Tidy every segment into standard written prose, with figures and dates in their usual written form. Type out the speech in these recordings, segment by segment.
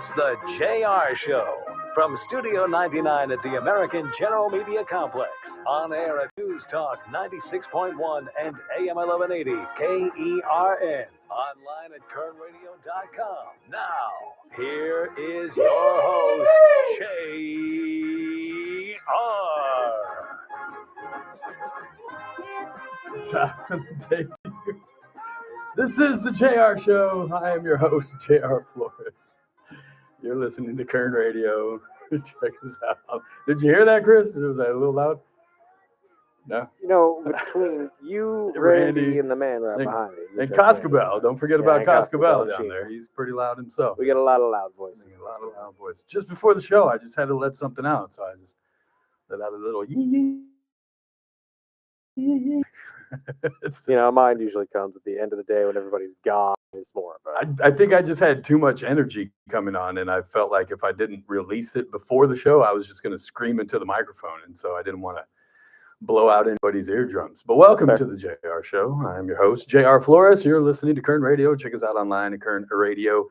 It's the JR Show from Studio 99 at the American General Media Complex. On air at News Talk 96.1 and AM 1180 KERN. Online at kernradio.com. Now, here is your host, JR. This is the JR Show. I am your host, JR Flores. You're listening to Kern Radio. Check us out. Did you hear that, Chris? Was that a little loud? No? You know, between you, Randy, and the man right behind me. And Coscabel. Don't forget about Coscabel down there. He's pretty loud himself. We get a lot of loud voices. Just before the show, I just had to let something out. So I just let out a little yee. Mine usually comes at the end of the day when everybody's gone. It's more of I think I just had too much energy coming on, and I felt like if I didn't release it before the show, I was just going to scream into the microphone, and so I didn't want to blow out anybody's eardrums. But welcome to the JR Show. I'm your host, JR Flores. You're listening to Kern Radio. Check us out online at kernradio.com.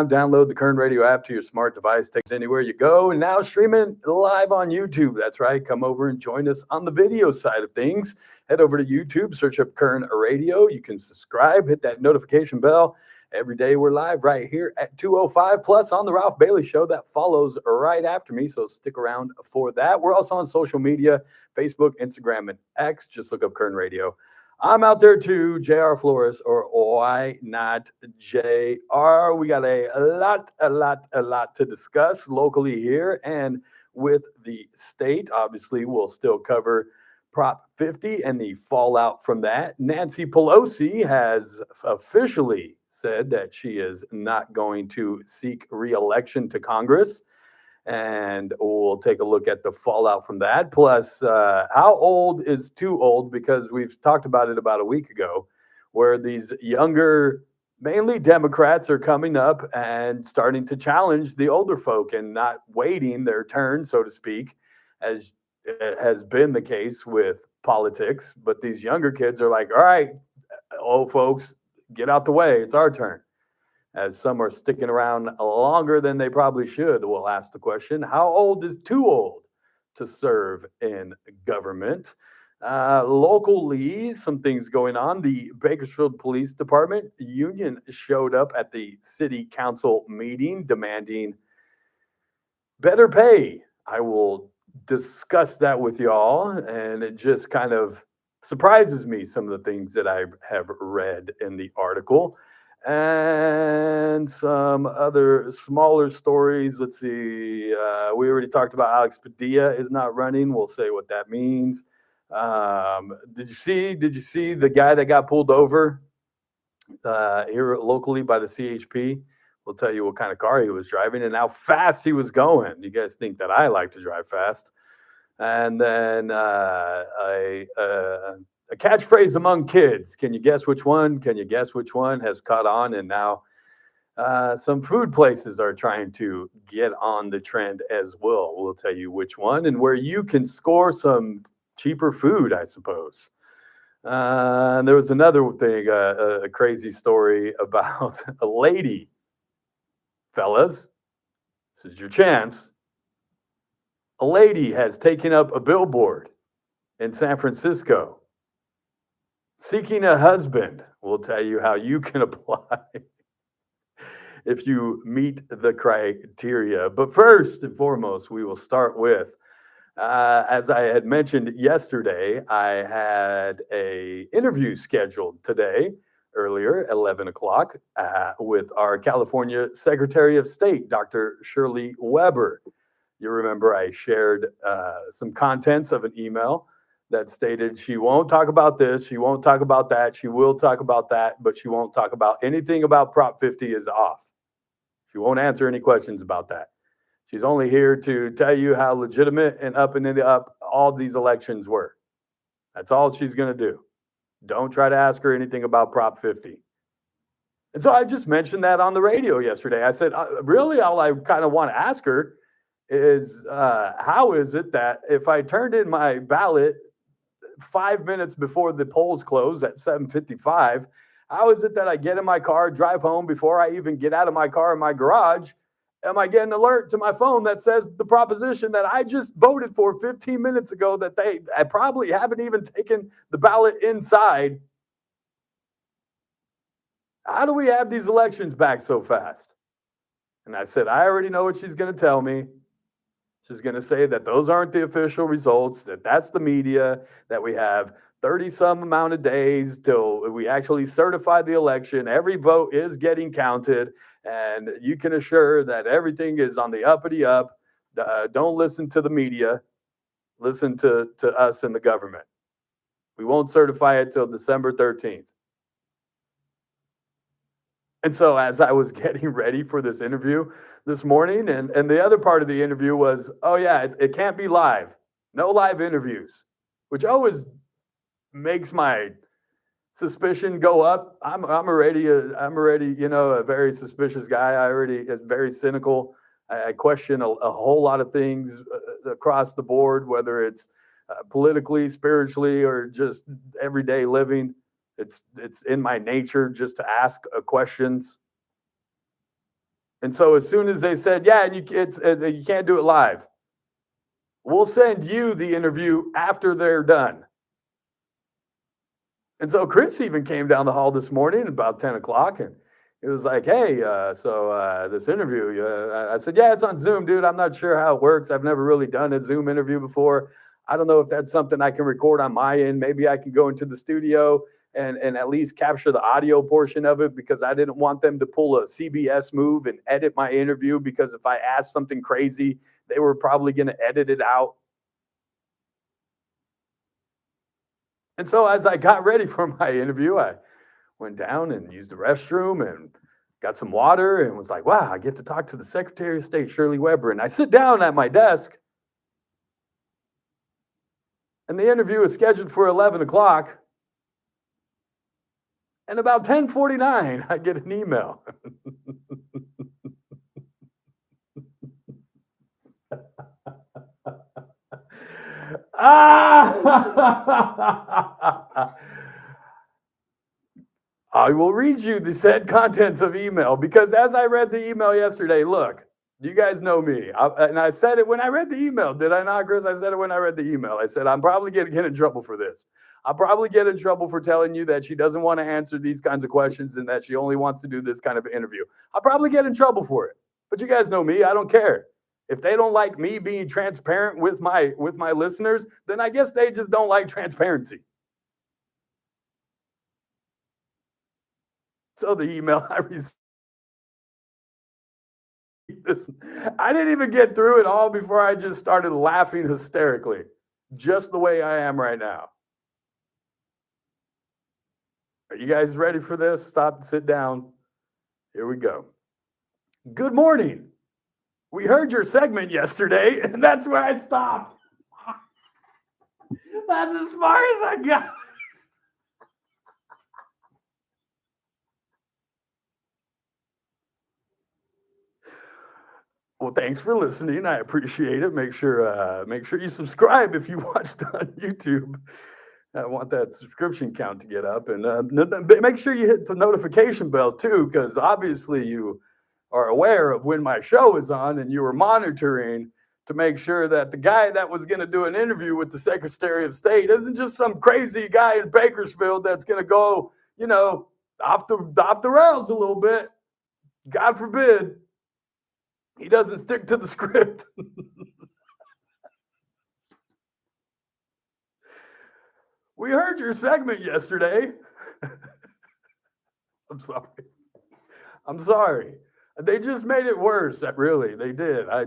Download the Kern Radio app to your smart device. Takes anywhere you go. And now streaming live on YouTube. That's right. Come over and join us on the video side of things. Head over to YouTube, search up Kern Radio. You can subscribe, hit that notification bell. Every day we're live right here at 2:05, plus on the Ralph Bailey Show that follows right after me. So stick around for that. We're also on social media, Facebook, Instagram, and X. Just look up Kern Radio. I'm out there too, JR Flores, or why not JR? We got a lot to discuss locally here and with the state. Obviously, we'll still cover Prop 50 and the fallout from that. Nancy Pelosi has officially said that she is not going to seek re-election to Congress. And we'll take a look at the fallout from that. Plus, how old is too old? Because we've talked about it about a week ago, where these younger, mainly Democrats, are coming up and starting to challenge the older folk and not waiting their turn, so to speak, as has been the case with politics. But these younger kids are like, all right, old folks, get out the way. It's our turn. As some are sticking around longer than they probably should. We'll ask the question, how old is too old to serve in government? Locally, some things going on. The Bakersfield Police Department Union showed up at the city council meeting demanding better pay. I will discuss that with y'all, and it just kind of surprises me, some of the things that I have read in the article. And some other smaller stories. Let's see. We already talked about Alex Padilla is not running. We'll say what that means. Did you see the guy that got pulled over here locally by the CHP? We'll tell you what kind of car he was driving and how fast he was going. You guys think that I like to drive fast? And then a catchphrase among kids. Can you guess which one? Can you guess which one has caught on? And now some food places are trying to get on the trend as well. We'll tell you which one and where you can score some cheaper food, I suppose. There was another thing, a crazy story about a lady. Fellas, this is your chance. A lady has taken up a billboard in San Francisco seeking a husband. We'll tell you how you can apply if you meet the criteria. But first and foremost, we will start with, as I had mentioned yesterday, I had an interview scheduled today, earlier, 11 o'clock, with our California Secretary of State, Dr. Shirley Weber. You remember I shared some contents of an email that stated she won't talk about this, she won't talk about that, she will talk about that, but she won't talk about anything about Prop 50 is off. She won't answer any questions about that. She's only here to tell you how legitimate and up all these elections were. That's all she's going to do. Don't try to ask her anything about Prop 50. And so I just mentioned that on the radio yesterday. I said, really, all I kind of want to ask her is, how is it that if I turned in my ballot 5 minutes before the polls close at 7:55, How is it that I get in my car, drive home before I even get out of my car in my garage? Am I getting an alert to my phone that says the proposition that I just voted for 15 minutes ago that I probably haven't even taken the ballot inside? How do we have these elections back so fast? And I said, I already know what she's going to tell me. She's going to say that those aren't the official results, that that's the media, that we have 30 some amount of days till we actually certify the election. Every vote is getting counted, and you can assure that everything is on the uppity up. Don't listen to the media. Listen to us in the government. We won't certify it till December 13th. And so as I was getting ready for this interview this morning, and the other part of the interview was, oh yeah, it can't be live. No live interviews, which always makes my suspicion go up. I'm already, a very suspicious guy. I already is very cynical. I question a whole lot of things across the board, whether it's politically, spiritually, or just everyday living. It's in my nature just to ask questions. And so as soon as they said, yeah, and you can't do it live, we'll send you the interview after they're done. And so Chris even came down the hall this morning about 10 o'clock, and it was like, hey, this interview, I said, yeah, it's on Zoom, dude. I'm not sure how it works. I've never really done a Zoom interview before. I don't know if that's something I can record on my end. Maybe I can go into the studio and at least capture the audio portion of it, because I didn't want them to pull a CBS move and edit my interview, because if I asked something crazy, they were probably going to edit it out. And so as I got ready for my interview, I went down and used the restroom and got some water and was like, wow, I get to talk to the Secretary of State, Shirley Weber. And I sit down at my desk, and the interview is scheduled for 11 o'clock. And about 10:49, I get an email. I will read you the said contents of email, because as I read the email yesterday, look, you guys know me. And I said it when I read the email. Did I not, Chris? I said it when I read the email. I said, I'm probably going to get in trouble for this. I'll probably get in trouble for telling you that she doesn't want to answer these kinds of questions and that she only wants to do this kind of interview. I'll probably get in trouble for it. But you guys know me. I don't care. If they don't like me being transparent with my listeners, then I guess they just don't like transparency. So the email I received, I didn't even get through it all before I just started laughing hysterically, just the way I am right now. Are you guys ready for this? Stop, sit down. Here we go. Good morning. We heard your segment yesterday, and that's where I stopped. That's as far as I got. Well, thanks for listening. I appreciate it. Make sure you subscribe if you watched on YouTube. I want that subscription count to get up, and make sure you hit the notification bell too, because obviously you are aware of when my show is on, and you are monitoring to make sure that the guy that was going to do an interview with the Secretary of State isn't just some crazy guy in Bakersfield that's going to go, off the rails a little bit. God forbid he doesn't stick to the script. We heard your segment yesterday. I'm sorry. They just made it worse. Really, they did. I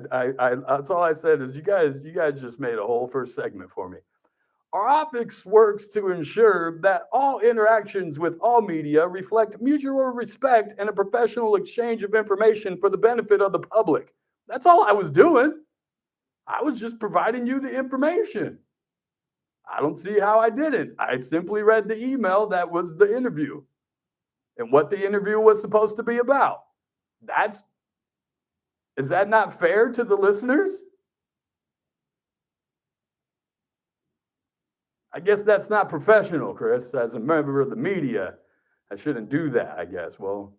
that's all I said is you guys just made a whole first segment for me. Our office works to ensure that all interactions with all media reflect mutual respect and a professional exchange of information for the benefit of the public. That's all I was doing. I was just providing you the information. I don't see how I did it. I simply read the email that was the interview and what the interview was supposed to be about. Is that not fair to the listeners? I guess that's not professional, Chris, as a member of the media, I shouldn't do that, I guess. Well,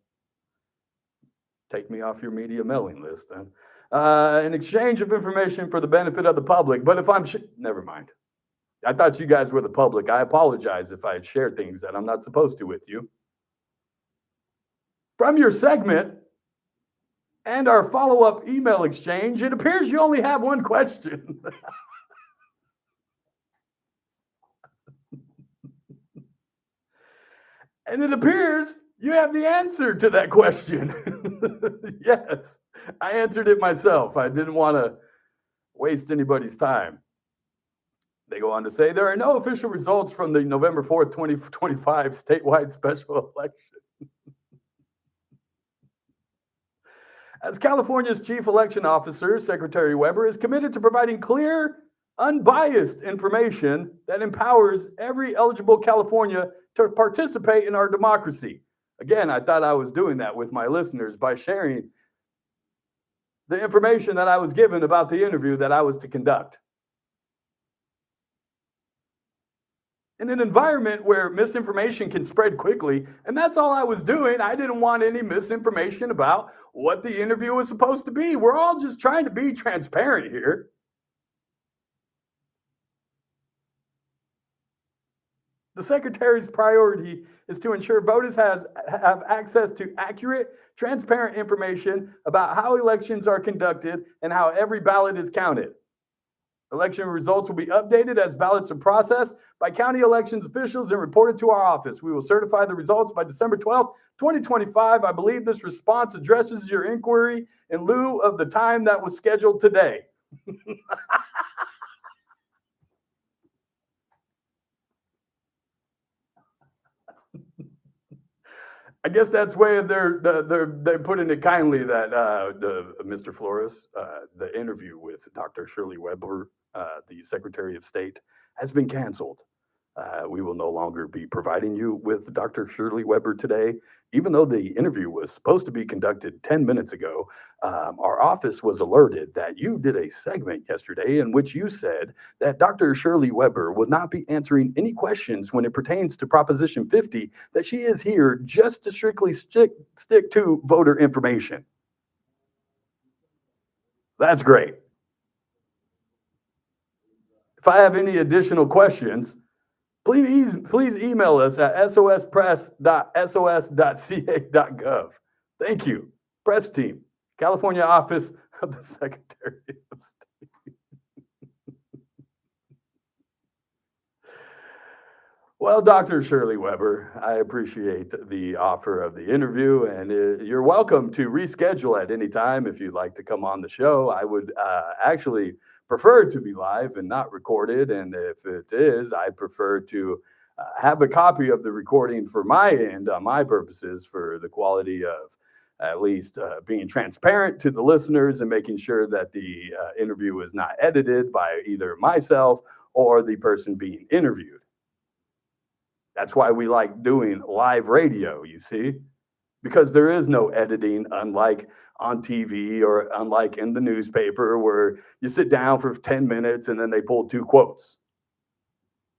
take me off your media mailing list then. An exchange of information for the benefit of the public. But if I'm, never mind. I thought you guys were the public. I apologize if I had shared things that I'm not supposed to with you. From your segment and our follow-up email exchange, it appears you only have one question. And it appears you have the answer to that question. Yes, I answered it myself. I didn't want to waste anybody's time. They go on to say, there are no official results from the November 4th, 2025 statewide special election. As California's chief election officer, Secretary Weber is committed to providing clear, unbiased information that empowers every eligible California to participate in our democracy. Again, I thought I was doing that with my listeners by sharing the information that I was given about the interview that I was to conduct. In an environment where misinformation can spread quickly, and that's all I was doing. I didn't want any misinformation about what the interview was supposed to be. We're all just trying to be transparent here. The Secretary's priority is to ensure voters have access to accurate, transparent information about how elections are conducted and how every ballot is counted. Election results will be updated as ballots are processed by county elections officials and reported to our office. We will certify the results by December 12th, 2025. I believe this response addresses your inquiry in lieu of the time that was scheduled today. I guess that's way they're putting it kindly that Mr. Flores, the interview with Dr. Shirley Weber, the Secretary of State, has been canceled. We will no longer be providing you with Dr. Shirley Weber today. Even though the interview was supposed to be conducted 10 minutes ago, our office was alerted that you did a segment yesterday in which you said that Dr. Shirley Weber would not be answering any questions when it pertains to Proposition 50, that she is here just to strictly stick to voter information. That's great. If I have any additional questions, please email us at sospress.sos.ca.gov. Thank you. Press team, California Office of the Secretary of State. Well, Dr. Shirley Weber, I appreciate the offer of the interview, and you're welcome to reschedule at any time if you'd like to come on the show. I would actually prefer to be live and not recorded, and if it is, I prefer to have a copy of the recording for my end, on my purposes, for the quality of at least being transparent to the listeners and making sure that the interview is not edited by either myself or the person being interviewed. That's why we like doing live radio, you see, because there is no editing, unlike on TV or unlike in the newspaper where you sit down for 10 minutes and then they pull 2 quotes.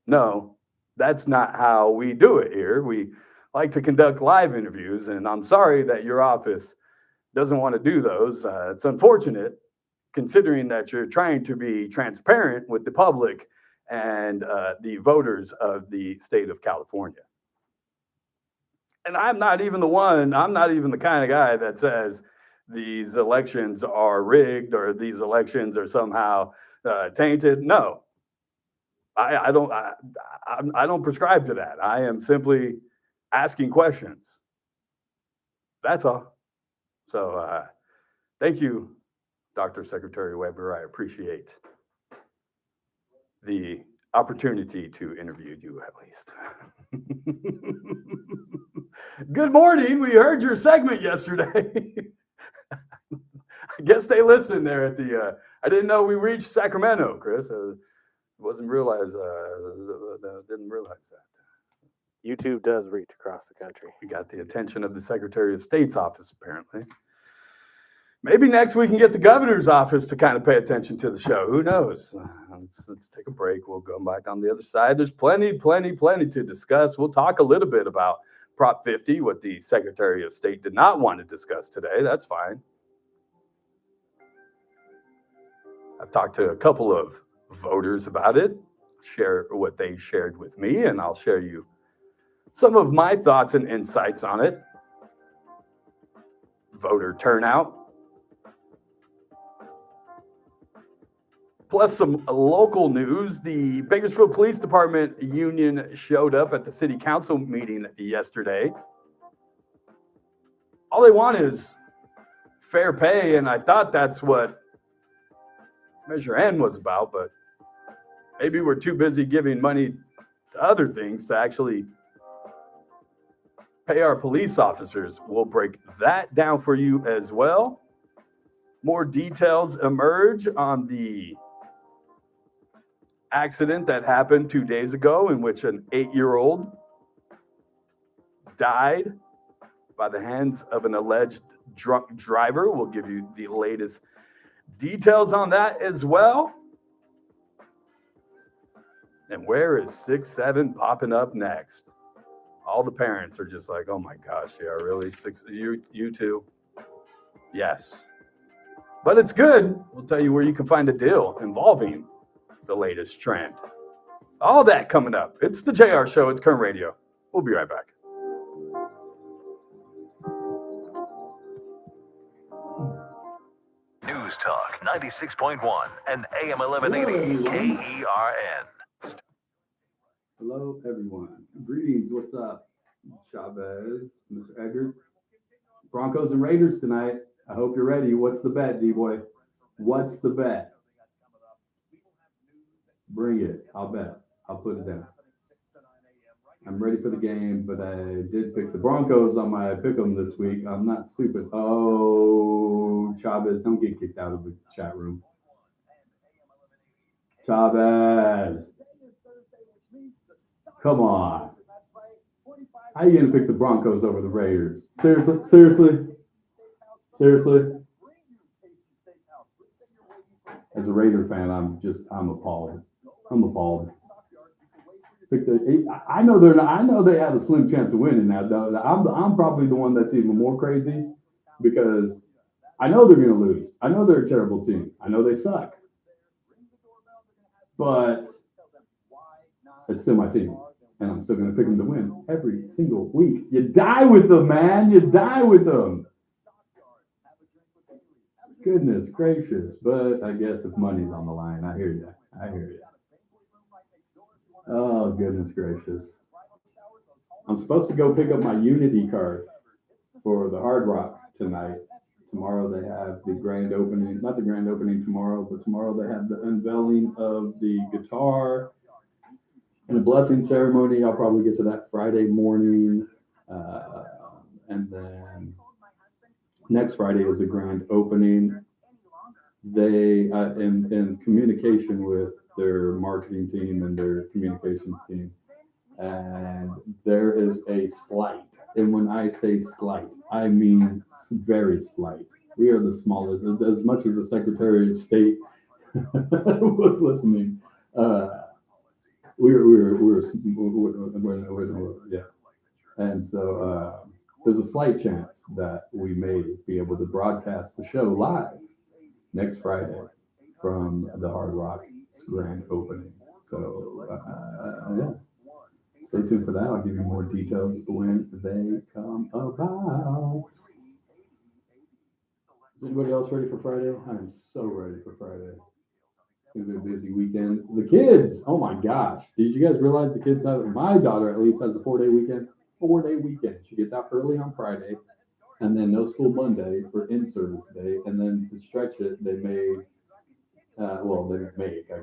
No, that's not how we do it here. We like to conduct live interviews, and I'm sorry that your office doesn't want to do those. It's unfortunate, considering that you're trying to be transparent with the public and the voters of the state of California. And I'm not even the kind of guy that says these elections are rigged or these elections are somehow tainted. No, I don't prescribe to that. I am simply asking questions. That's all. So thank you, Dr. Secretary Weber. I appreciate the opportunity to interview you, at least. Good morning. We heard your segment yesterday. I guess they listened there at the, I didn't know we reached Sacramento, Chris. Didn't realize that. YouTube does reach across the country. We got the attention of the Secretary of State's office, apparently. Maybe next we can get the governor's office to kind of pay attention to the show. Who knows? Let's take a break. We'll go back on the other side. There's plenty to discuss. We'll talk a little bit about Prop 50, what the Secretary of State did not want to discuss today. That's fine. I've talked to a couple of voters about it, share what they shared with me, and I'll share you some of my thoughts and insights on it. Voter turnout, plus some local news. The Bakersfield Police Department Union showed up at the city council meeting yesterday. All they want is fair pay, and I thought that's what Measure N was about, but maybe we're too busy giving money to other things to actually pay our police officers. We'll break that down for you as well. More details emerge on the accident that happened 2 days ago in which an 8-year-old died by the hands of an alleged drunk driver. We'll give you the latest details on that as well. And where is 6-7 popping up next? All the parents are just like, oh my gosh, yeah, really? You too? Yes. But it's good. We'll tell you where you can find a deal involving the latest trend. All that coming up. It's the JR Show. It's Current Radio. We'll be right back. News Talk 96.1 and AM 1180 KERN. Hello, everyone. Greetings. What's up? Chavez, Mr. Eggers. Broncos and Raiders tonight. I hope you're ready. What's the bet, D-Boy? What's the bet? Bring it. I'll bet. I'll put it down. I'm ready for the game, but I did pick the Broncos on my pick'em this week. I'm not stupid. Oh, Chavez, don't get kicked out of the chat room. Chavez. Come on. How are you going to pick the Broncos over the Raiders? Seriously? As a Raider fan, I'm appalled. I know they have a slim chance of winning now. I'm probably the one that's even more crazy because I know they're going to lose. I know they're a terrible team. I know they suck. But it's still my team. And I'm still going to pick them to win every single week. You die with them, man. You die with them. Goodness gracious. But I guess if money's on the line, I hear you. Oh, goodness gracious. I'm supposed to go pick up my Unity card for the Hard Rock tonight. Tomorrow they have the grand opening. Not the grand opening tomorrow, but tomorrow they have the unveiling of the guitar and a blessing ceremony. I'll probably get to that Friday morning. And then next Friday is the grand opening. They, in communication with their marketing team and their communications team, and there is a slight. And when I say slight, I mean very slight. We are the smallest, as much as the Secretary of State was listening. Yeah. And so there's a slight chance that we may be able to broadcast the show live next Friday from the Hard Rock grand opening. So, yeah. Stay tuned for that. I'll give you more details when they come about. Is anybody else ready for Friday? I'm so ready for Friday. It's going to be a busy weekend. The kids, oh my gosh. Did you guys realize the kids have, my daughter at least has a 4-day weekend? 4-day weekend. She gets out early on Friday and then no school Monday for in-service day. And then to stretch it, they made, I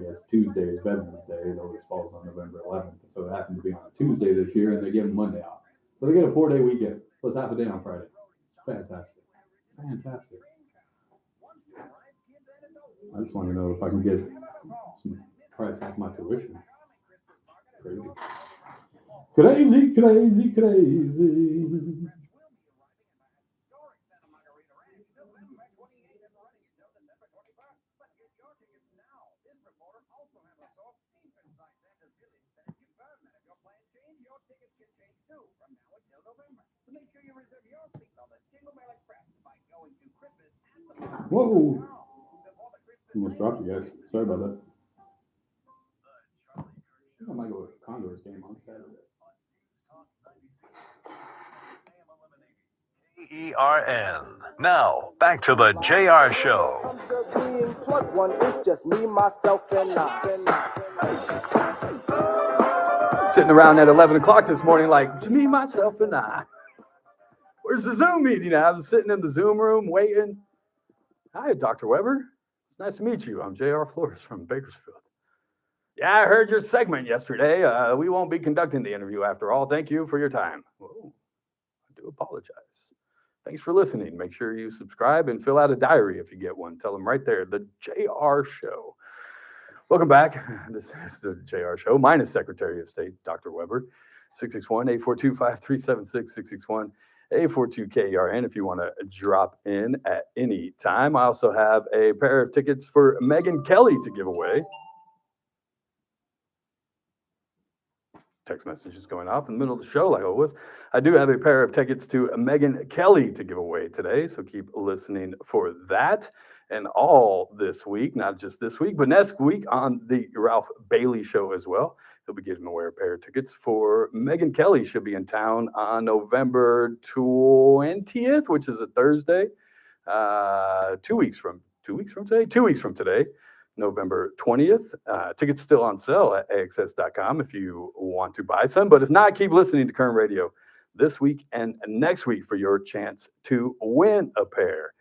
guess, Tuesday is Veterans Day. It always falls on November 11th. So it happened to be on a Tuesday this year and they give them Monday off. So they get a 4-day weekend plus half a day on Friday. Fantastic. I just want to know if I can get some price off my tuition. Crazy. Whoa! Almost dropped you guys. Sorry about that. I think I might go with Congress game on Saturday. ERN. Now, back to the JR Show. One is just me, myself, and I. Sitting around at 11 o'clock this morning like, me, myself, and I. Where's the Zoom meeting? I was sitting in the Zoom room waiting. Hi, Dr. Weber. It's nice to meet you. I'm JR Flores from Bakersfield. Yeah, I heard your segment yesterday. We won't be conducting the interview after all. Thank you for your time. Whoa, I do apologize. Thanks for listening. Make sure you subscribe and fill out a diary if you get one. Tell them right there, the JR Show. Welcome back. This is the JR Show. Mine is Secretary of State, Dr. Weber. 661-842-5376, 661-842-KERN if you want to drop in at any time. I also have a pair of tickets for Megyn Kelly to give away. Text messages going off in the middle of the show like always. I do have a pair of tickets to Megyn Kelly to give away today, so keep listening for that. And all this week, not just this week, but next week on the Ralph Bailey Show as well. He'll be giving away a pair of tickets for Megyn Kelly. She'll be in town on November 20th, which is a Thursday. 2 weeks from today. November 20th. Tickets still on sale at AXS.com if you want to buy some. But if not, keep listening to Current Radio this week and next week for your chance to win a pair.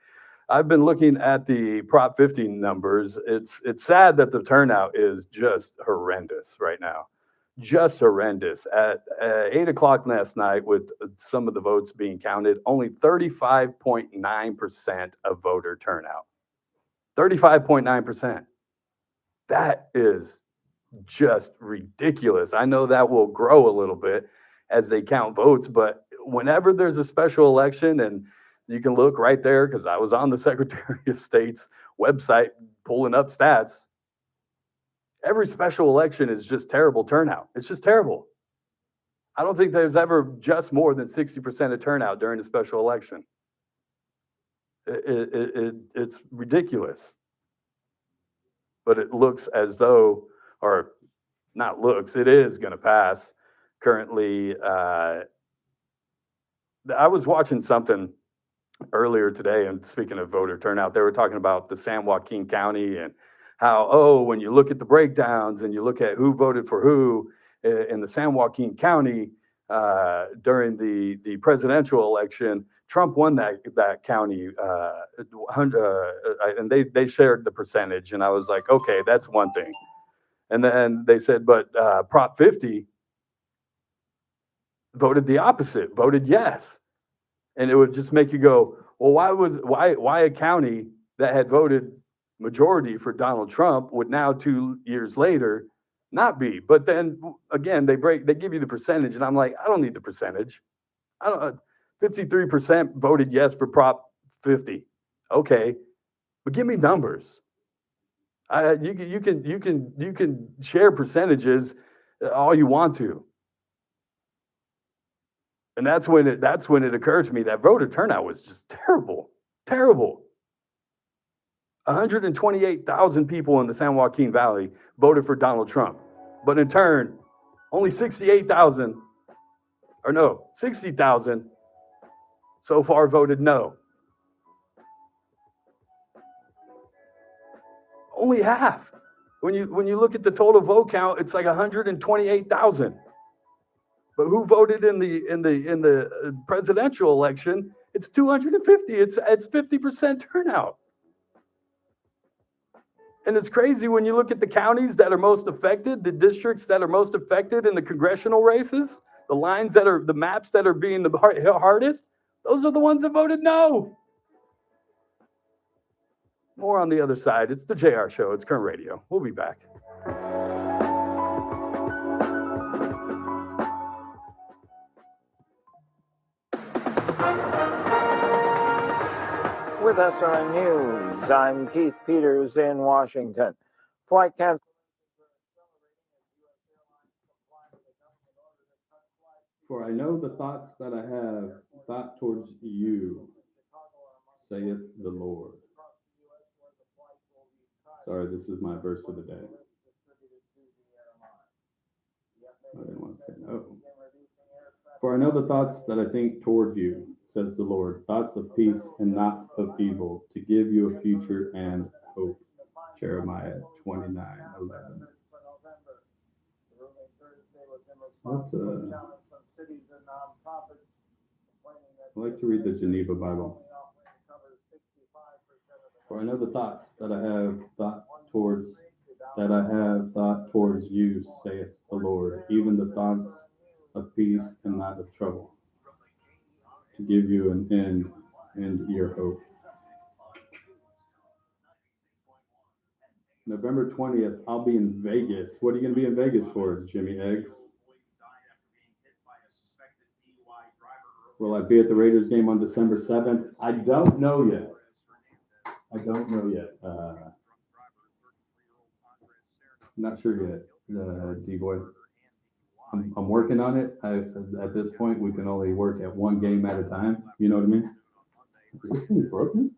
I've been looking at the Prop 50 numbers. It's sad that the turnout is just horrendous right now. Just horrendous. At 8 o'clock last night, with some of the votes being counted, only 35.9% of voter turnout. 35.9%. That is just ridiculous. I know that will grow a little bit as they count votes, but whenever there's a special election, and you can look right there because I was on the Secretary of State's website pulling up stats, every special election is just terrible turnout. It's just terrible. I don't think there's ever just more than 60% of turnout during a special election. It's ridiculous. But it looks as though, or not looks, it is going to pass. Currently, I was watching something earlier today, and speaking of voter turnout, they were talking about the San Joaquin County and how, when you look at the breakdowns and you look at who voted for who in the San Joaquin County during the presidential election, Trump won that county, and they shared the percentage, and I was like, okay, that's one thing. And then they said, but Prop 50 voted the opposite, voted yes, and it would just make you go, well, why a county that had voted majority for Donald Trump would now 2 years later not be? But then again, they give you the percentage, and I'm like, I don't need the percentage. I don't. 53% voted yes for Prop 50. Okay, but give me numbers. You can share percentages all you want to. And that's when it occurred to me that voter turnout was just terrible. 128,000 people in the San Joaquin Valley voted for Donald Trump, but in turn, only 60,000 so far voted no. Only half. When you look at the total vote count, it's like 128,000. But who voted in the presidential election? It's 250. It's 50% turnout. And it's crazy when you look at the counties that are most affected, the districts that are most affected in the congressional races, the maps that are being the hardest. Those are the ones that voted no. More on the other side. It's the JR Show. It's Current Radio. We'll be back. With SRN News, I'm Keith Peters in Washington. Flight cancellation. For I know the thoughts that I have thought towards you, saith the Lord. Sorry, this is my verse of the day. I didn't want to say no. For I know the thoughts that I think toward you, says the Lord, thoughts of peace and not of evil, to give you a future and hope. Jeremiah 29:11. I like to read the Geneva Bible. For I know the thoughts that I have thought towards you, saith the Lord, even the thoughts of peace and not of trouble, to give you an end and your hope. November 20th, I'll be in Vegas. What are you going to be in Vegas for, Jimmy Eggs? Will I be at the Raiders game on December 7th? I don't know yet. Not sure yet, D-Boy. I'm working on it. At this point, we can only work at one game at a time. You know what I mean? Is this thing broken?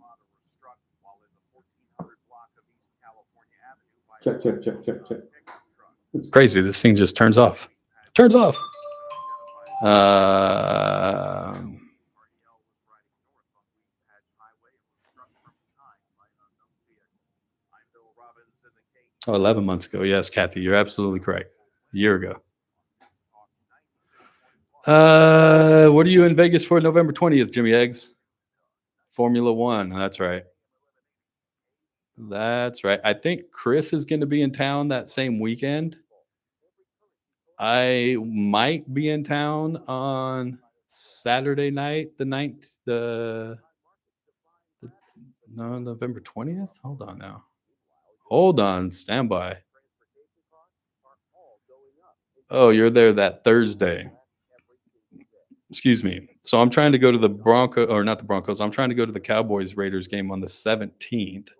Check. It's crazy. This thing just turns off. Turns off. 11 months ago. Yes, Kathy, you're absolutely correct. A year ago. What are you in Vegas for November 20th, Jimmy Eggs? Formula One. That's right. I think Chris is going to be in town that same weekend. I might be in town on Saturday night, November 20th. Hold on now. Hold on, stand by. Oh, you're there that Thursday. Excuse me. So I'm trying to go to the Broncos. I'm trying to go to the Cowboys Raiders game on the 17th.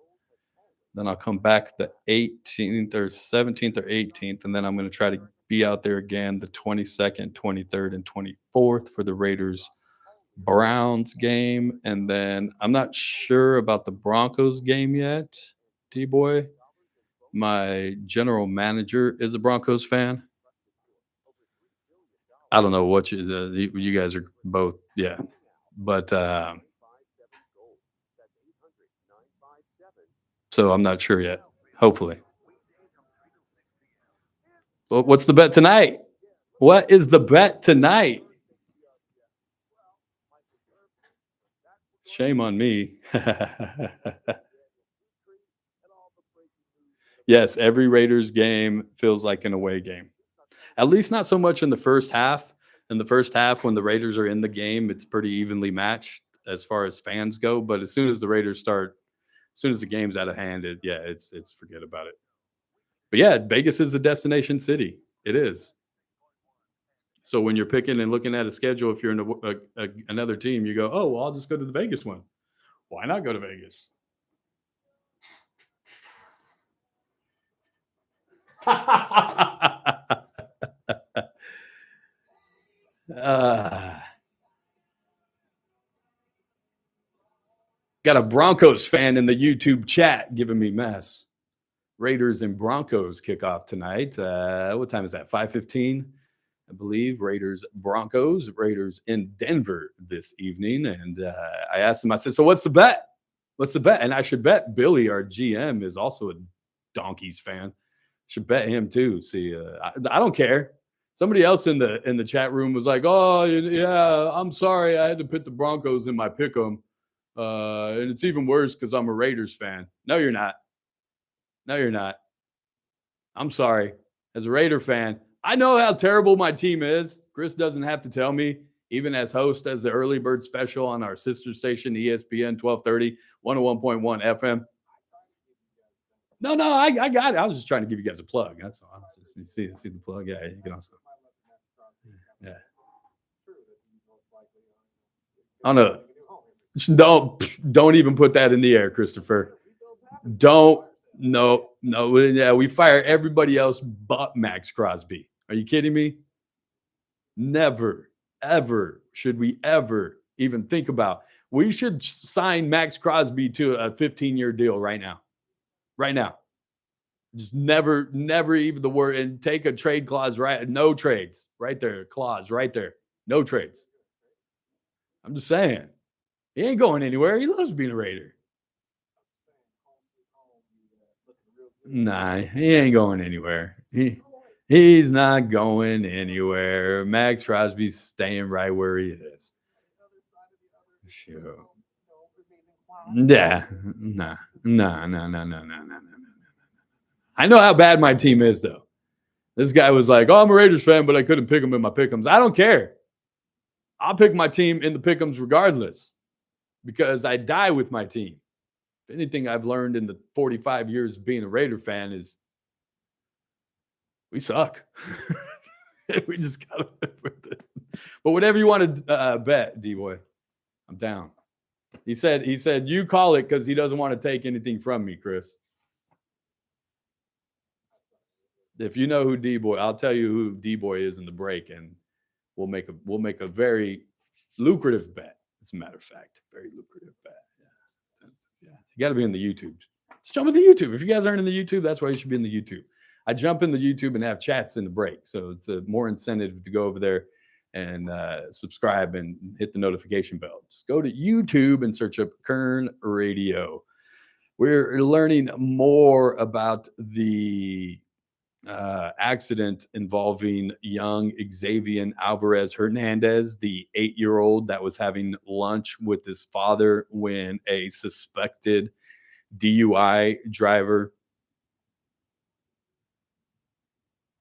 Then I'll come back the 18th or 17th or 18th, and then I'm going to try to be out there again the 22nd, 23rd, and 24th for the Raiders Browns game. And then I'm not sure about the Broncos game yet, D-Boy. My general manager is a Broncos fan. I don't know what you guys are both, yeah. But so I'm not sure yet. Hopefully. Well, what's the bet tonight? What is the bet tonight? Shame on me. Yes, every Raiders game feels like an away game. At least not so much in the first half. In the first half, when the Raiders are in the game, it's pretty evenly matched as far as fans go. But as soon as the Raiders start, as soon as the game's out of hand, it's forget about it. But yeah, Vegas is a destination city. It is. So when you're picking and looking at a schedule, if you're in another team, you go, oh, well, I'll just go to the Vegas one. Why not go to Vegas? Got a Broncos fan in the YouTube chat giving me mess. Raiders and Broncos kick off tonight. What time is that? 5:15, I believe. Raiders in Denver this evening. And I asked him, I said, so what's the bet? What's the bet? And I should bet Billy, our GM, is also a Donkeys fan. Should bet him too. See, I don't care. Somebody else in the chat room was like, oh, yeah, I'm sorry. I had to put the Broncos in my pick 'em. And it's even worse because I'm a Raiders fan. No, you're not. No, you're not. I'm sorry. As a Raider fan, I know how terrible my team is. Chris doesn't have to tell me, even as host as the Early Bird Special on our sister station, ESPN 1230, 101.1 FM. No, I got it. I was just trying to give you guys a plug. That's all. Just see the plug. Yeah, you can also. Yeah. Oh no. Don't even put that in the air, Christopher. Don't. No. Yeah, we fire everybody else but Max Crosby. Are you kidding me? Never. should we ever even think about? We should sign Max Crosby to a 15-year deal right now. Right now. Just never even the word, and take a trade clause, right? No trades, right there. Clause right there. No trades. I'm just saying. He ain't going anywhere. He loves being a Raider. Nah, he ain't going anywhere. He's not going anywhere. Max Crosby's staying right where he is. Sure. Yeah. Nah. I know how bad my team is, though. This guy was like, "Oh, I'm a Raiders fan, but I couldn't pick him in my pick'ems." I don't care. I'll pick my team in the pick'ems regardless, because I die with my team. If anything I've learned in the 45 years of being a Raider fan is we suck. We just got to live with it. But whatever you want to bet, D-Boy, I'm down. He said, you call it, because he doesn't want to take anything from me, Chris. If you know who D-Boy, I'll tell you who D-Boy is in the break, and we'll make a very lucrative bet. As a matter of fact, very lucrative bet. Yeah. You got to be in the YouTube. Let's jump in the YouTube. If you guys aren't in the YouTube, that's why you should be in the YouTube. I jump in the YouTube and have chats in the break, so it's a more incentive to go over there and subscribe and hit the notification bell. Just go to YouTube and search up Kern Radio. We're learning more about the accident involving young Xavier Alvarez Hernandez, the 8-year-old that was having lunch with his father when a suspected DUI driver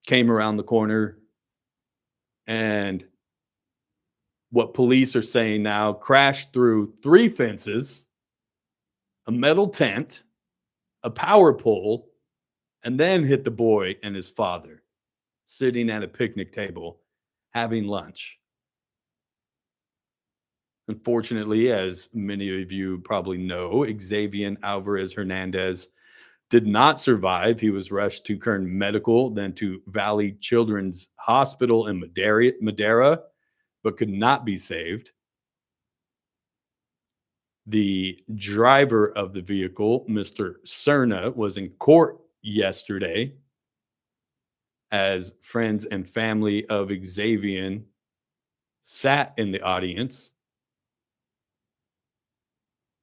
came around the corner, and what police are saying now, crashed through 3 fences, a metal tent, a power pole, and then hit the boy and his father sitting at a picnic table having lunch. Unfortunately, as many of you probably know, Xavier Alvarez Hernandez did not survive. He was rushed to Kern Medical, then to Valley Children's Hospital in Madera, but could not be saved. The driver of the vehicle, Mr. Cerna, was in court yesterday as friends and family of Xavier sat in the audience.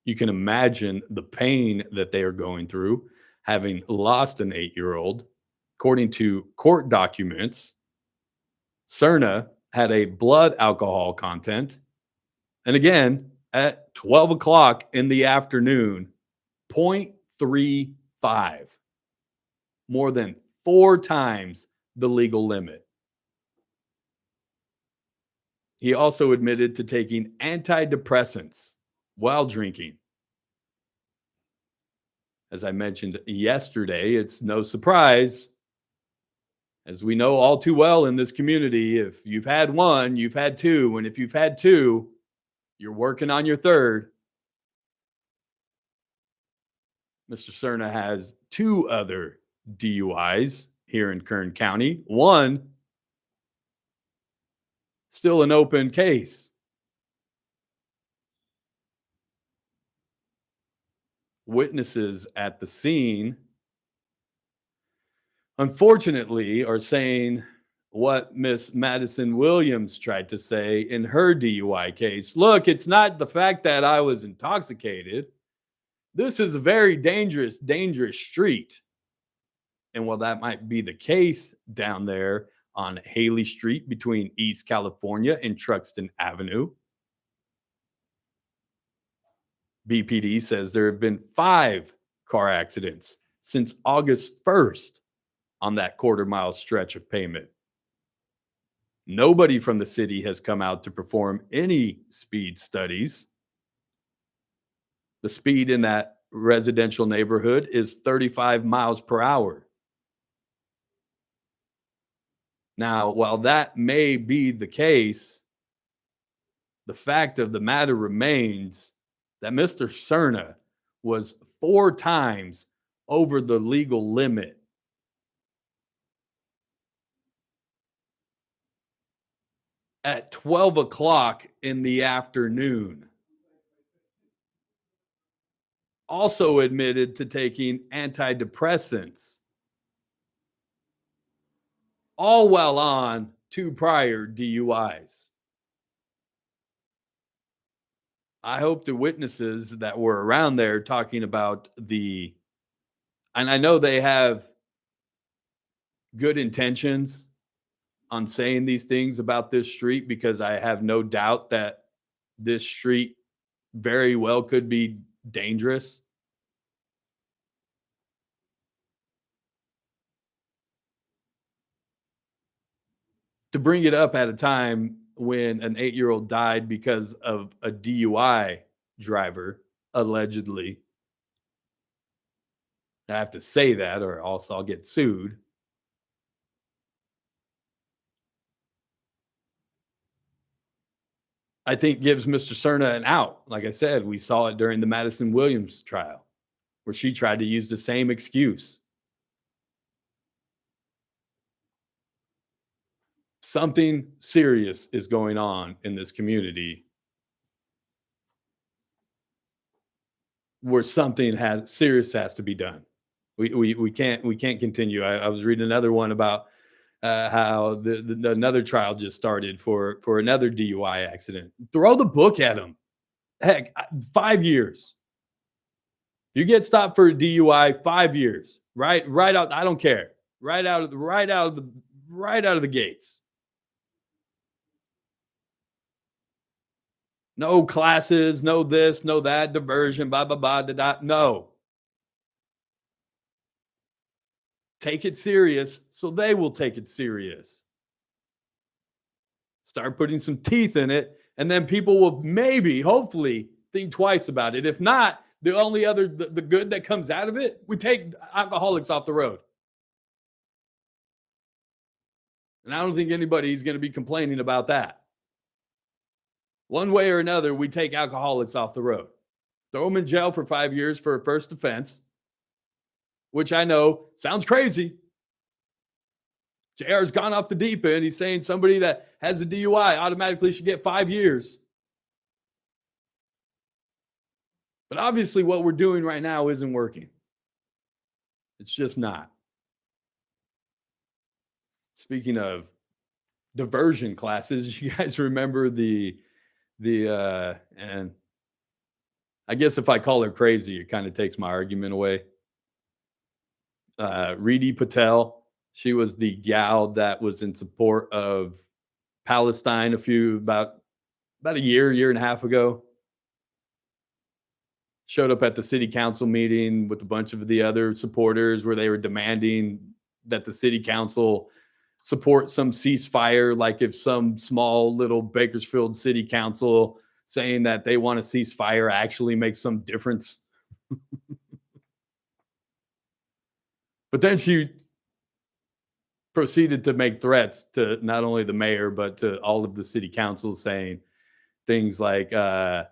You can imagine the pain that they are going through, having lost an 8-year-old. According to court documents, Cerna had a blood alcohol content, and again, at 12 o'clock in the afternoon, 0.35, more than 4 times the legal limit. He also admitted to taking antidepressants while drinking. As I mentioned yesterday, it's no surprise, as we know all too well in this community, if you've had one, you've had two. And if you've had two, you're working on your third. Mr. Cerna has 2 other DUIs here in Kern County. One, still an open case. Witnesses at the scene, unfortunately, are saying what Miss Madison Williams tried to say in her DUI case. Look, it's not the fact that I was intoxicated. This is a very dangerous street. And while that might be the case down there on Haley Street between East California and Truxton Avenue, BPD says there have been 5 car accidents since August 1st on that quarter-mile stretch of pavement. Nobody from the city has come out to perform any speed studies. The speed in that residential neighborhood is 35 miles per hour. Now, while that may be the case, the fact of the matter remains that Mr. Cerna was 4 times over the legal limit. at 12 o'clock in the afternoon. Also admitted to taking antidepressants, all while on 2 prior DUIs. I hope the witnesses that were around there talking about and I know they have good intentions on saying these things about this street, because I have no doubt that this street very well could be dangerous. To bring it up at a time when an 8-year-old died because of a DUI driver, allegedly. I have to say that, or else I'll get sued. I think gives Mr. Cerna an out. Like I said, we saw it during the Madison Williams trial, where she tried to use the same excuse. Something serious is going on in this community where something serious has to be done. We can't continue. I was reading another one about how another trial just started for another DUI accident. Throw the book at them. Heck, 5 years. If you get stopped for a DUI, 5 years. Right out. I don't care. Right out of the gates. No classes, no this, no that, diversion, blah, blah, blah, da, da. No. Take it serious so they will take it serious. Start putting some teeth in it, and then people will maybe, hopefully, think twice about it. If not, the only other, the good that comes out of it, we take alcoholics off the road. And I don't think anybody's going to be complaining about that. One way or another, we take alcoholics off the road. Throw them in jail for 5 years for a first offense, which I know sounds crazy. JR's gone off the deep end. He's saying somebody that has a DUI automatically should get 5 years. But obviously what we're doing right now isn't working. It's just not. Speaking of diversion classes, you guys remember and I guess if I call her crazy, it kind of takes my argument away. Reedy Patel, she was the gal that was in support of Palestine about a year and a half ago. Showed up at the city council meeting with a bunch of the other supporters where they were demanding that the city council support some ceasefire, like if some small little Bakersfield city council saying that they want a ceasefire actually makes some difference. But then she proceeded to make threats to not only the mayor, but to all of the city councils, saying things like, I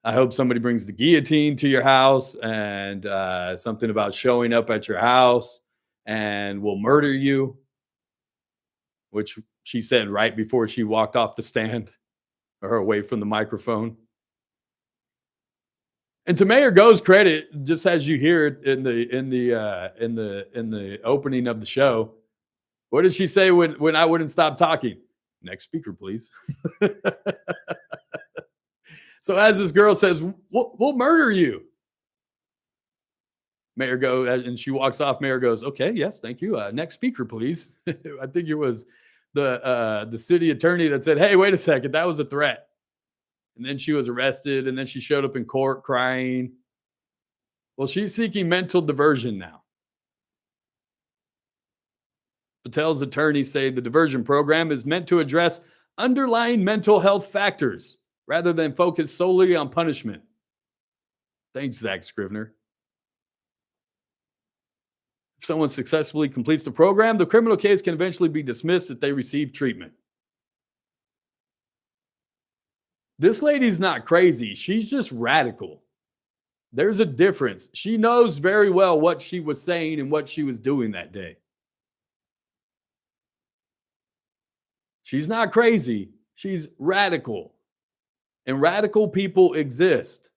hope somebody brings the guillotine to your house, and something about showing up at your house and we'll murder you, which she said right before she walked off the stand or away from the microphone. And to Mayor Go's credit, just as you hear it in the opening of the show, what did she say when I wouldn't stop talking? Next speaker, please. So as this girl says, we'll murder you. Mayor Go, and she walks off. Mayor goes, okay, yes, thank you. Next speaker, please. I think it was the city attorney that said, hey, wait a second, that was a threat. And then she was arrested, and then she showed up in court crying. Well, she's seeking mental diversion now. Patel's attorneys say the diversion program is meant to address underlying mental health factors rather than focus solely on punishment. Thanks, Zach Scrivener. If someone successfully completes the program, the criminal case can eventually be dismissed if they receive treatment. This lady's not crazy. She's just radical. There's a difference. She knows very well what she was saying and what she was doing that day. She's not crazy. She's radical. And radical people exist.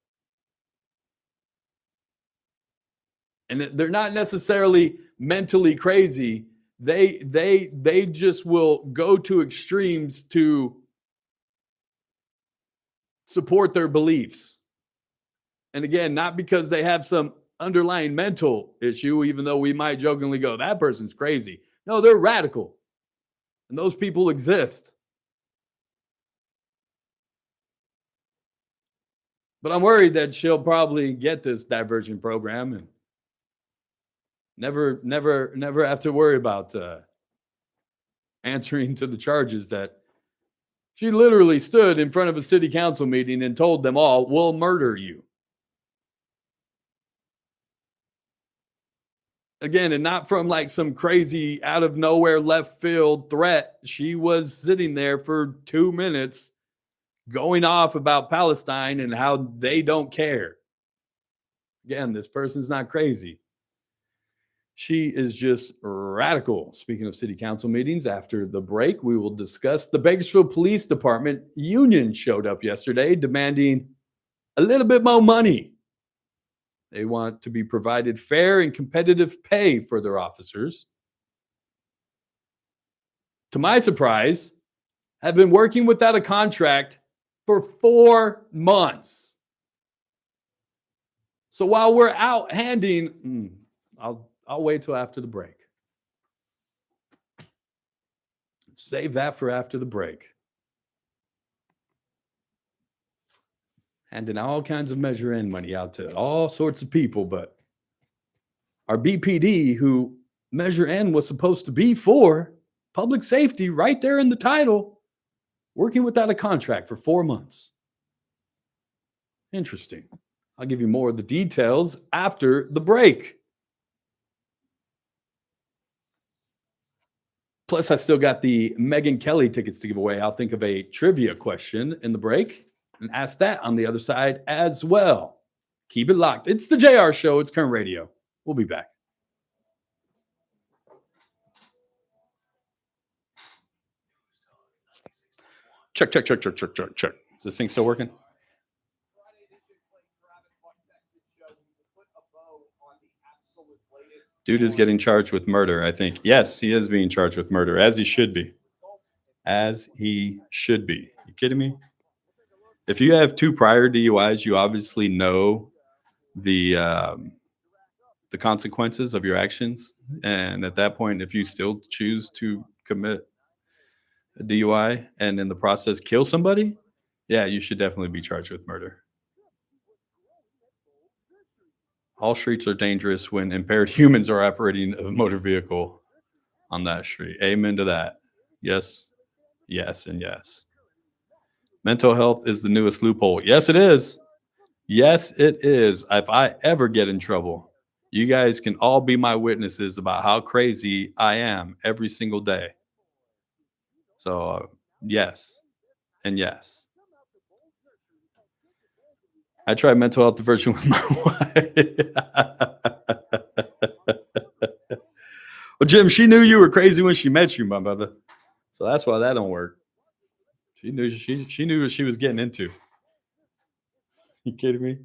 And they're not necessarily mentally crazy. They just will go to extremes to support their beliefs. And again, not because they have some underlying mental issue, even though we might jokingly go, that person's crazy. No, they're radical. And those people exist. But I'm worried that she'll probably get this diversion program and never have to worry about answering to the charges that she literally stood in front of a city council meeting and told them all, we'll murder you. Again, and not from like some crazy out of nowhere left field threat. She was sitting there for 2 minutes going off about Palestine and how they don't care. Again, this person's not crazy. She is just radical. Speaking of city council meetings, after the break, we will discuss the Bakersfield Police Department union showed up yesterday demanding a little bit more money. They want to be provided fair and competitive pay for their officers. To my surprise, have been working without a contract for 4 months. So while we're out handing, I'll wait till after the break. Save that for after the break. Handing all kinds of Measure N money out to all sorts of people, but our BPD, who Measure N was supposed to be for, public safety, right there in the title, working without a contract for 4 months. Interesting. I'll give you more of the details after the break. Plus, I still got the Megyn Kelly tickets to give away. I'll think of a trivia question in the break and ask that on the other side as well. Keep it locked. It's the JR Show. It's Current Radio. We'll be back. Check. Is this thing still working? Dude is getting charged with murder, I think. Yes, he is being charged with murder, as he should be. As he should be. You kidding me? If you have 2 prior DUIs, you obviously know the consequences of your actions. And at that point, if you still choose to commit a DUI and in the process kill somebody, yeah, you should definitely be charged with murder. All streets are dangerous when impaired humans are operating a motor vehicle on that street. Amen to that. Yes, and yes. Mental health is the newest loophole. Yes, it is. Yes, it is. If I ever get in trouble, you guys can all be my witnesses about how crazy I am every single day. So, yes, and yes. I tried mental health diversion with my wife. Well, Jim, she knew you were crazy when she met you, my brother. So that's why that don't work. She knew what she was getting into. You kidding me?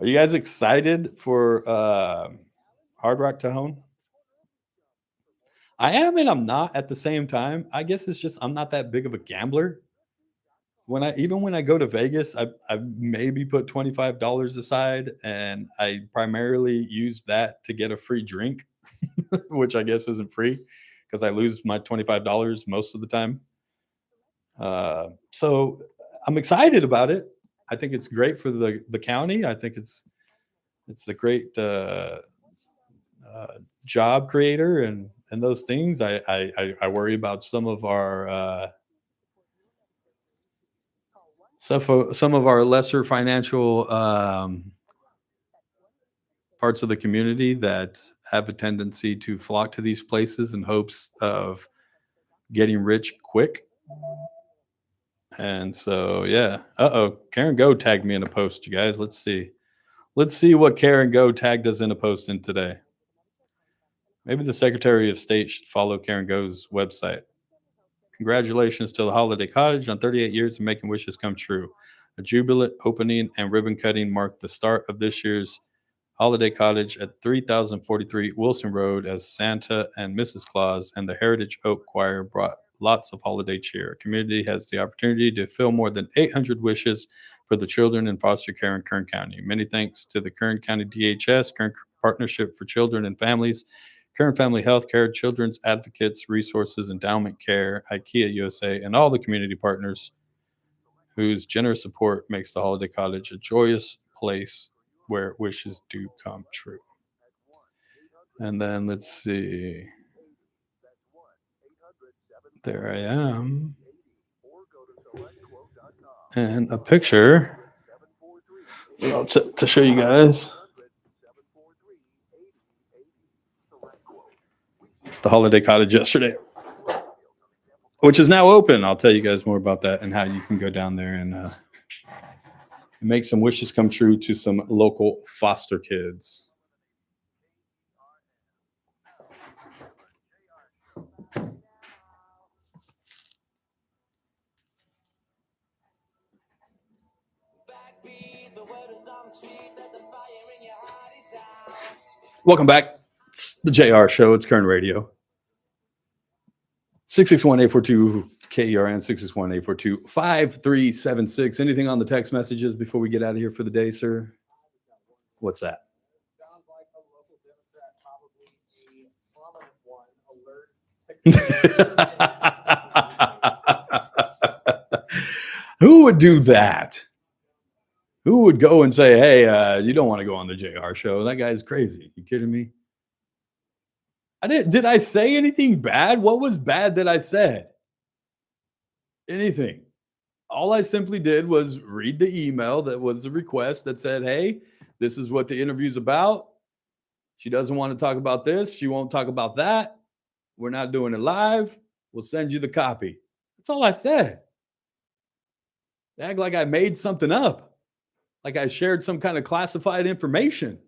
Are you guys excited for Hard Rock Cajon? I am and I'm not at the same time. I guess it's just I'm not that big of a gambler. When I go to Vegas, I maybe put $25 aside, and I primarily use that to get a free drink, which I guess isn't free because I lose my $25 most of the time. So I'm excited about it. I think it's great for the county. I think it's a great job creator and those things. I worry about some of our some of our lesser financial parts of the community that have a tendency to flock to these places in hopes of getting rich quick. And so, yeah. Karen Go tagged me in a post, you guys. Let's see what Karen Go tagged us in a post in today. Maybe the Secretary of State should follow Karen Go's website. Congratulations to the Holiday Cottage on 38 years of making wishes come true. A jubilant opening and ribbon cutting marked the start of this year's Holiday Cottage at 3043 Wilson Road as Santa and Mrs. Claus and the Heritage Oak Choir brought lots of holiday cheer. Community has the opportunity to fill more than 800 wishes for the children in foster care in Kern County. Many thanks to the Kern County DHS, Kern Partnership for Children and Families, Kern Family Health Care, Children's Advocates, Resources, Endowment Care, IKEA USA, and all the community partners whose generous support makes the Holiday Cottage a joyous place where wishes do come true. And then let's see. There I am. And a picture to show you guys. The Holiday Cottage yesterday, which is now open. I'll tell you guys more about that and how you can go down there and make some wishes come true to some local foster kids. Welcome back. It's the JR Show. It's Kern Radio. 661-842-KERN, 661-842-5376. Anything on the text messages before we get out of here for the day, sir? What's that? Sounds like a local Democrat, probably a prominent one, Who would do that? Who would go and say, hey, you don't want to go on the JR Show? That guy's crazy. You kidding me? Did I say anything bad? What was bad that I said? Anything. All I simply did was read the email that was a request that said, hey, this is what the interview's about. She doesn't want to talk about this. She won't talk about that. We're not doing it live. We'll send you the copy. That's all I said. They act like I made something up, like I shared some kind of classified information.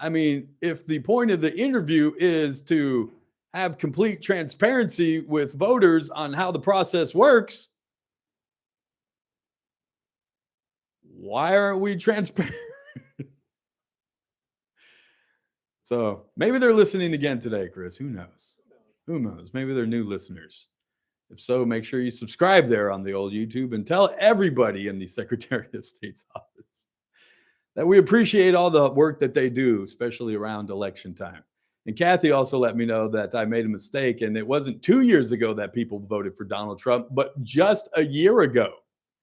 I mean, if the point of the interview is to have complete transparency with voters on how the process works, why aren't we transparent? So maybe they're listening again today, Chris. Who knows? Who knows? Maybe they're new listeners. If so, make sure you subscribe there on the old YouTube and tell everybody in the Secretary of State's office that we appreciate all the work that they do, especially around election time. And Kathy also let me know that I made a mistake, and it wasn't 2 years ago that people voted for Donald Trump, but just a year ago.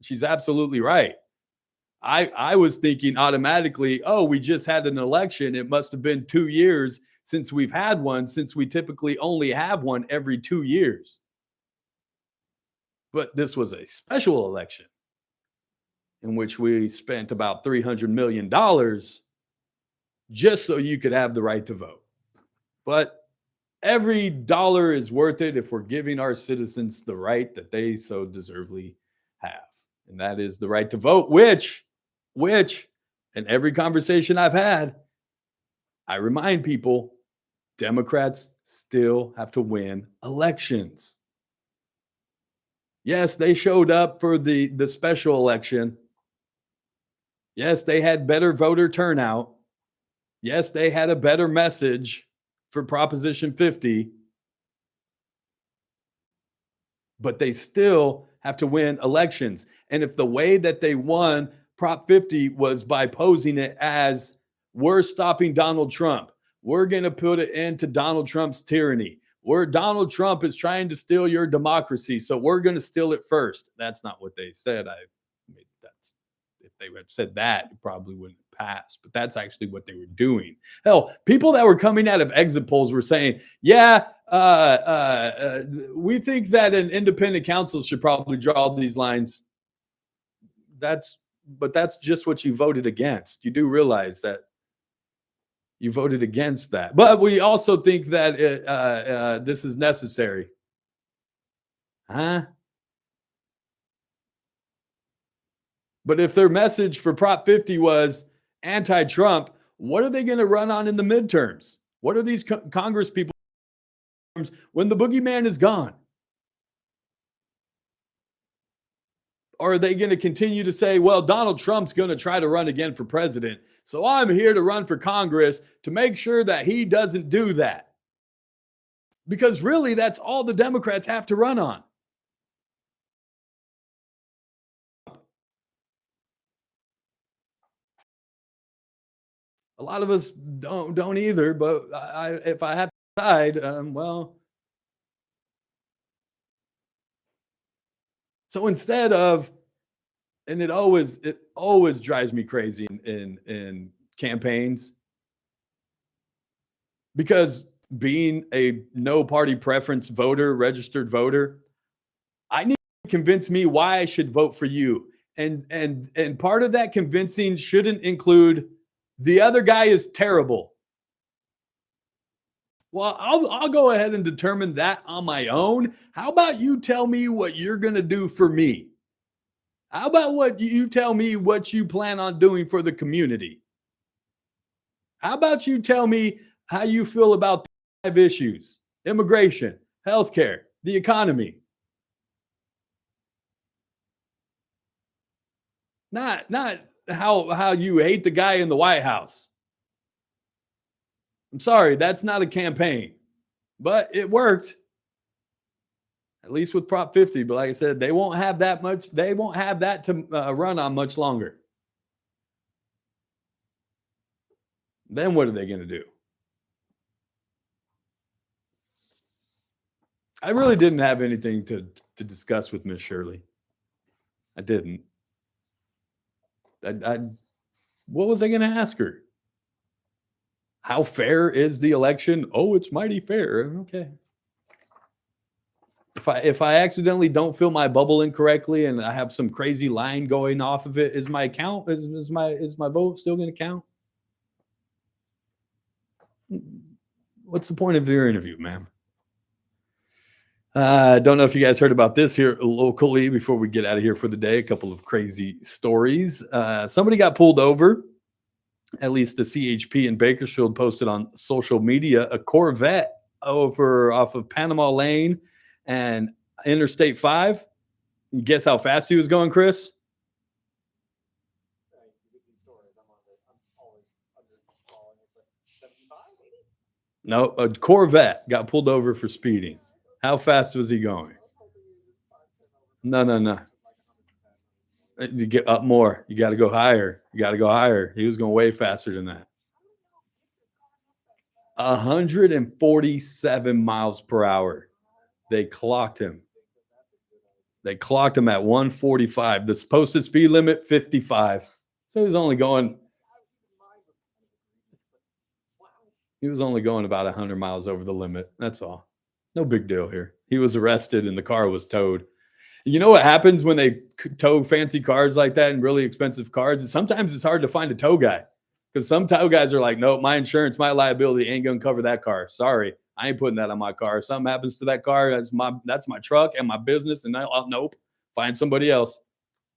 She's absolutely right. I was thinking automatically, oh, we just had an election. It must have been 2 years since we've had one, since we typically only have one every 2 years. But this was a special election in which we spent about $300 million just so you could have the right to vote. But every dollar is worth it if we're giving our citizens the right that they so deservedly have. And that is the right to vote, which in every conversation I've had, I remind people, Democrats still have to win elections. Yes, they showed up for the special election. Yes, they had better voter turnout. Yes, they had a better message for Proposition 50. But they still have to win elections. And if the way that they won Prop 50 was by posing it as, we're stopping Donald Trump, we're going to put an end to Donald Trump's tyranny, where Donald Trump is trying to steal your democracy, so we're going to steal it first. That's not what they said. If they had said that, it probably wouldn't have passed. But that's actually what they were doing. Hell, people that were coming out of exit polls were saying, yeah, we think that an independent counsel should probably draw these lines. But that's just what you voted against. You do realize that you voted against that. But we also think that this is necessary. Huh? But if their message for Prop 50 was anti-Trump, what are they going to run on in the midterms? What are these Congress people when the boogeyman is gone? Or are they going to continue to say, well, Donald Trump's going to try to run again for president, so I'm here to run for Congress to make sure that he doesn't do that? Because really, that's all the Democrats have to run on. A lot of us don't either, but if I have to decide, well. So instead of, and it always drives me crazy in campaigns, because being a no party preference voter, registered voter, I need to convince me why I should vote for you. And part of that convincing shouldn't include the other guy is terrible. Well, I'll go ahead and determine that on my own. How about you tell me what you're going to do for me? How about what you tell me what you plan on doing for the community? How about you tell me how you feel about the 5 issues: immigration, healthcare, the economy? Not how you hate the guy in the White House. I'm sorry, that's not a campaign, but it worked. At least with Prop 50. But like I said, they won't have that much. They won't have that to run on much longer. Then what are they going to do? I really didn't have anything to discuss with Miss Shirley. I didn't. What was I going to ask her? How fair is the election? Oh, it's mighty fair. Okay. If I accidentally don't fill my bubble incorrectly and I have some crazy line going off of it, is my vote still going to count? What's the point of your interview, ma'am? I don't know if you guys heard about this here locally before we get out of here for the day. A couple of crazy stories. Somebody got pulled over. At least the CHP in Bakersfield posted on social media a Corvette off of Panama Lane and Interstate 5. You guess how fast he was going, Chris? No, a Corvette got pulled over for speeding. How fast was he going? No. You get up more. You got to go higher. He was going way faster than that. 147 miles per hour. They clocked him. At 145. The posted speed limit, 55. So he was only going about 100 miles over the limit. That's all. No big deal here. He was arrested and the car was towed. You know what happens when they tow fancy cars like that and really expensive cars? Sometimes it's hard to find a tow guy, because some tow guys are like, no, my insurance, my liability ain't going to cover that car. Sorry, I ain't putting that on my car. If something happens to that car, that's my truck and my business. And nope, find somebody else.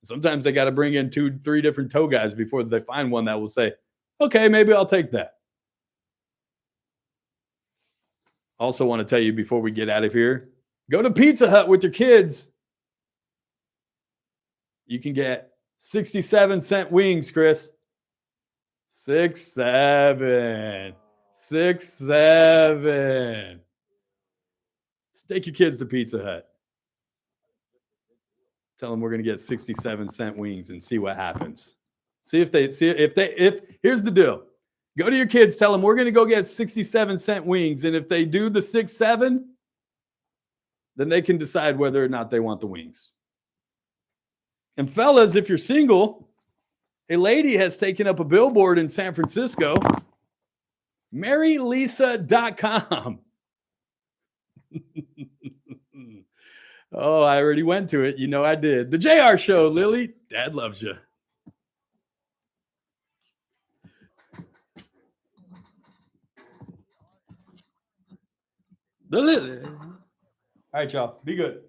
Sometimes they got to bring in 2-3 different tow guys before they find one that will say, okay, maybe I'll take that. Also want to tell you before we get out of here, go to Pizza Hut with your kids. You can get 67-cent wings, Chris. 6-7. Take your kids to Pizza Hut. Tell them we're going to get 67-cent wings and see what happens. Here's the deal. Go to your kids, tell them we're going to go get 67-cent wings. And if they do the 6-7, then they can decide whether or not they want the wings. And fellas, if you're single, a lady has taken up a billboard in San Francisco. MarryLisa.com. Oh, I already went to it. You know I did. The JR Show, Lily. Dad loves you. The Lily. All right, y'all. Be good.